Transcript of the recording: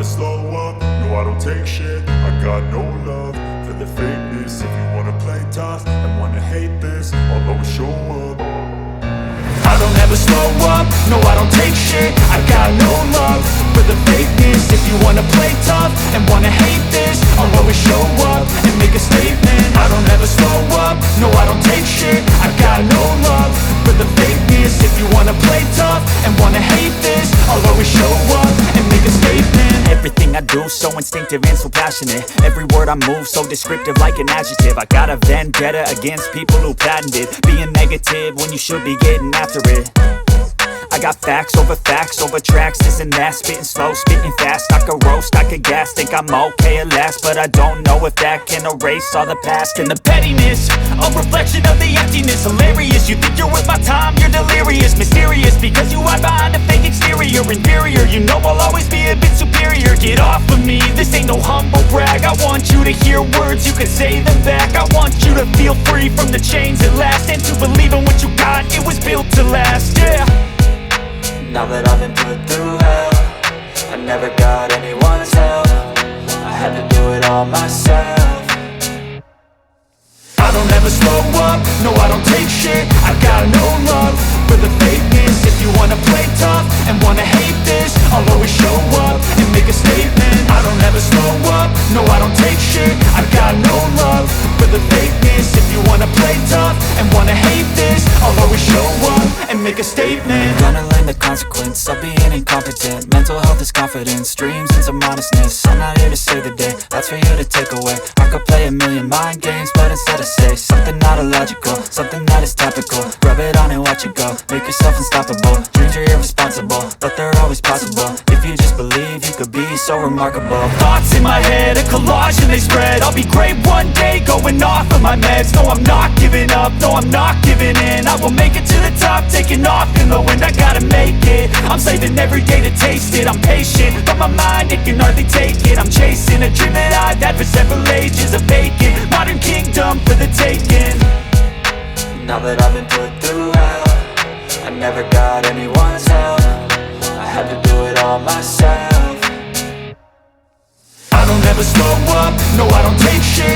slow up, no I don't take shit. I got no love for the fakeness. If you wanna play tough and wanna hate this, I'll always show up. I don't ever slow up, no I don't take shit. I got no love for the fakeness. If you wanna play tough and wanna hate this, I'll always show up and make a statement. I don't ever slow up, no I don't take shit. I got no love for the fakeness. If you wanna play tough and wanna hate this, I'll always show up and make a statement. Everything I do so instinctive and so passionate. Every word I move so descriptive like an adjective. I got a vendetta against people who patented being negative when you should be getting after it. I got facts over tracks, this and that. Spitting slow, spitting fast, I could roast, I could gas. Think I'm okay at last, but I don't know if that can erase all the past. And the pettiness, a reflection of the emptiness. Hilarious, you think you're worth my time, you're delirious. Mysterious, because you hide behind a fake exterior. Inferior, you know I'll always be a bit superior. Get off of me, this ain't no humble brag. I want you to hear words, you can say them back. I want you to feel free from the chains at last, and to believe in what you got, it was built to last, yeah. Now that I've been put through hell, I never got anyone's help. I had to do it all myself. I don't ever slow up, no I don't take shit. I got no love for the fakeness. If you wanna play tough and wanna hate this, I'll always show up and make a statement. I don't ever slow up, no I don't take shit. I got no love for the fakeness. If you wanna play tough and wanna hate this, I'll always show up and make a statement. Gonna learn the consequence of being incompetent. Mental health is confidence, dreams and some honestness. I'm not here to save the day, that's for you to take away. I could play a million mind games, but instead I say something not illogical, something that is topical. Rub it on and watch it go, make yourself unstoppable. Dreams are irresponsible, but they're always possible. If you just believe, you could be so remarkable. Thoughts in my head, a collage and they spread. I'll be great one day, going off of my meds. No, I'm not giving up, no, I'm not giving in. I will make it to the top, taking off in the wind. I gotta make it, I'm saving every day to taste it. I'm patient, but my mind, it can hardly take it. I'm chasing a dream that I've had for several ages. A vacant, modern kingdom for the taking. Now that I've been put through hell, I never got anyone's help. I had to do it all myself. I don't ever slow up, no I don't take shit.